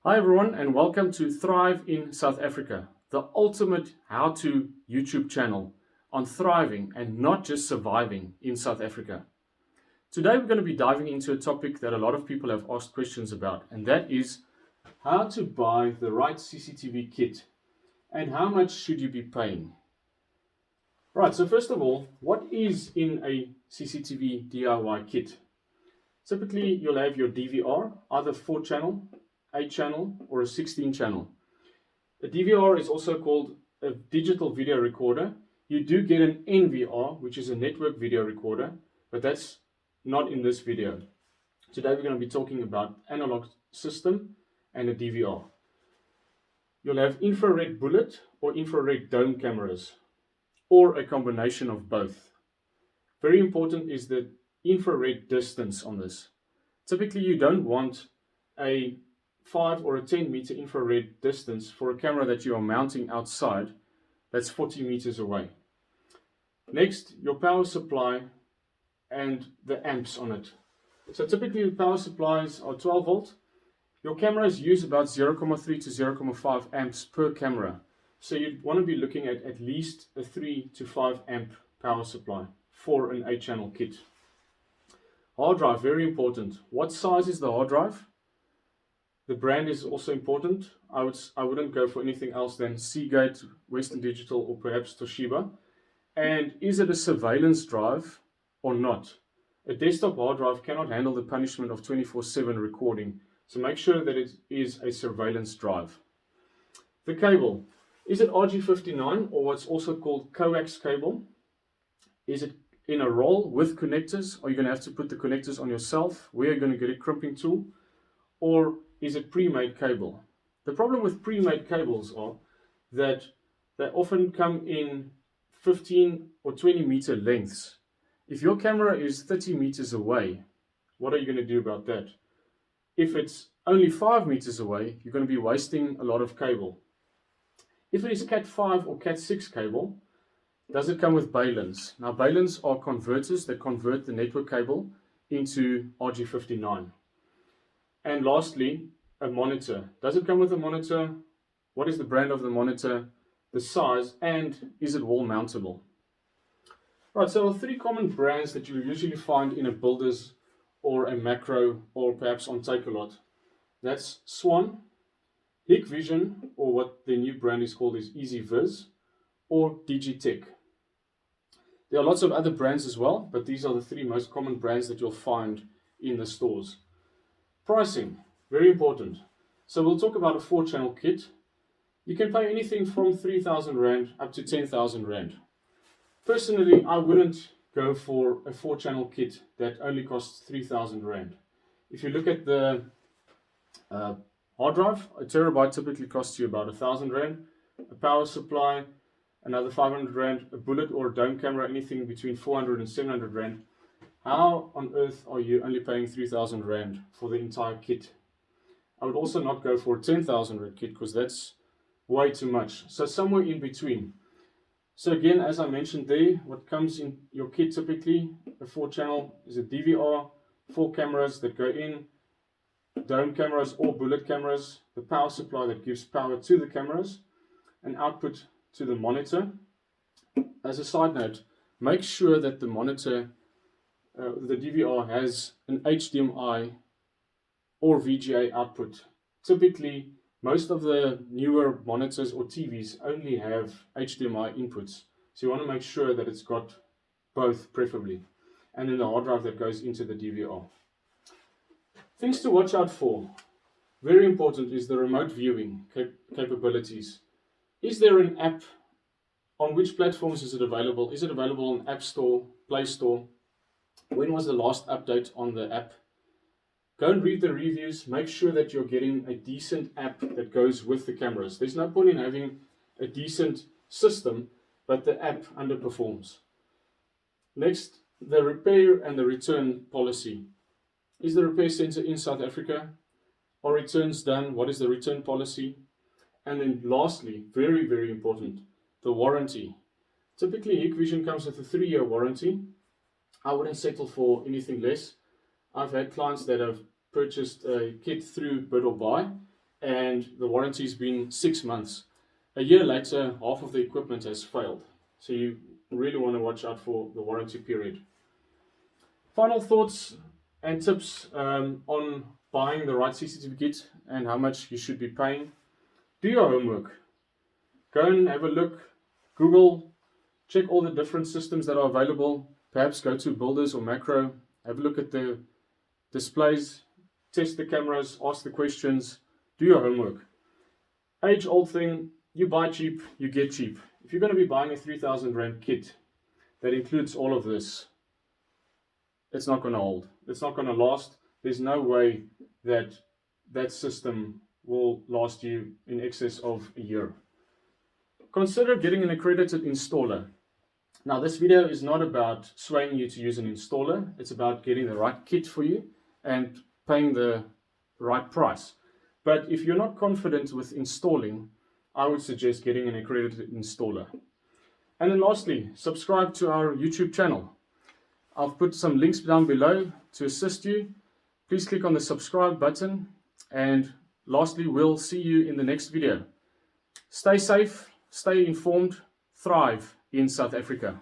Hi everyone and welcome to Thrive in South Africa, the ultimate how-to YouTube channel on thriving and not just surviving in South Africa. Today we're going to be diving into a topic that a lot of people have asked questions about, and that is how to buy the right CCTV kit and how much should you be paying. Right, so first of all, what is in a CCTV DIY kit? Typically, you'll have your DVR, either 4-channel, 8-channel, or a 16-channel. A DVR is also called a digital video recorder. You do get an NVR, which is a network video recorder, but that's not in this video. Today we're going to be talking about analog system and a DVR. You'll have infrared bullet or infrared dome cameras, or a combination of both. Very important is the infrared distance on this. Typically, you don't want a 5 or a 10 meter infrared distance for a camera that you are mounting outside that's 40 meters away. Next, your power supply and the amps on it. So typically the power supplies are 12 volt. Your cameras use about 0.3 to 0.5 amps per camera. So you'd want to be looking at least a 3 to 5 amp power supply for an 8-channel kit. Hard drive, very important. What size is the hard drive? The brand is also important. I wouldn't go for anything else than Seagate, Western Digital, or perhaps Toshiba. And is it a surveillance drive or not? A desktop hard drive cannot handle the punishment of 24/7 recording. So make sure that it is a surveillance drive. The cable. Is it RG59 or what's also called coax cable? Is it in a roll with connectors? Are you going to have to put the connectors on yourself? Where are you going to get a crimping tool? Or is it pre-made cable? The problem with pre-made cables are that they often come in 15 or 20 meter lengths. If your camera is 30 meters away, what are you going to do about that? If it's only 5 meters away, you're going to be wasting a lot of cable. If it is Cat5 or Cat6 cable, does it come with balins? Now, balins are converters that convert the network cable into RG59. And lastly, a monitor. Does it come with a monitor? What is the brand of the monitor, the size, and is it wall mountable? Right, so 3 common brands that you usually find in a Builders or a Macro or perhaps on Takealot. That's Swan, Hikvision, or what the new brand is called is EasyViz, or Digitech. There are lots of other brands as well, but these are the 3 most common brands that you'll find in the stores. Pricing, very important. So we'll talk about a 4-channel kit. You can pay anything from 3,000 Rand up to 10,000 Rand. Personally, I wouldn't go for a 4-channel kit that only costs 3,000 Rand. If you look at the hard drive, a terabyte typically costs you about 1,000 Rand. A power supply, another 500 Rand. A bullet or a dome camera, anything between 400 and 700 Rand. How on earth are you only paying 3,000 Rand for the entire kit? I would also not go for a 10,000 Rand kit because that's way too much. So somewhere in between. So again, as I mentioned there, what comes in your kit typically, a 4-channel is a DVR, 4 cameras that go in, dome cameras or bullet cameras, the power supply that gives power to the cameras, an output to the monitor. As a side note, make sure that the monitor, the DVR has an HDMI or VGA output. Typically, most of the newer monitors or TVs only have HDMI inputs. So you want to make sure that it's got both preferably. And then the hard drive that goes into the DVR. Things to watch out for. Very important is the remote viewing capabilities. Is there an app? On which platforms is it available? Is it available on App Store, Play Store? When was the last update on the app? Go and read the reviews. Make sure that you're getting a decent app that goes with the cameras. There's no point in having a decent system, but the app underperforms. Next, the repair and the return policy. Is the repair center in South Africa? Are returns done? What is the return policy? And then lastly, very, very important, the warranty. Typically, Hikvision comes with a 3-year warranty. I wouldn't settle for anything less. I've had clients that have purchased a kit through Bid or Buy, and the warranty's been 6 months. A year later, half of the equipment has failed. So you really want to watch out for the warranty period. Final thoughts and tips on buying the right CCTV kit and how much you should be paying. Do your homework. Go and have a look, Google, check all the different systems that are available. Perhaps go to Builders or Macro, have a look at the displays, test the cameras, ask the questions, do your homework. Age-old thing, you buy cheap, you get cheap. If you're going to be buying a 3,000 Rand kit that includes all of this, it's not going to hold. It's not going to last. There's no way that that system will last you in excess of a year. Consider getting an accredited installer. Now, this video is not about swaying you to use an installer. It's about getting the right kit for you and paying the right price. But if you're not confident with installing, I would suggest getting an accredited installer. And then lastly, subscribe to our YouTube channel. I've put some links down below to assist you. Please click on the subscribe button. And lastly, we'll see you in the next video. Stay safe, stay informed, thrive in South Africa.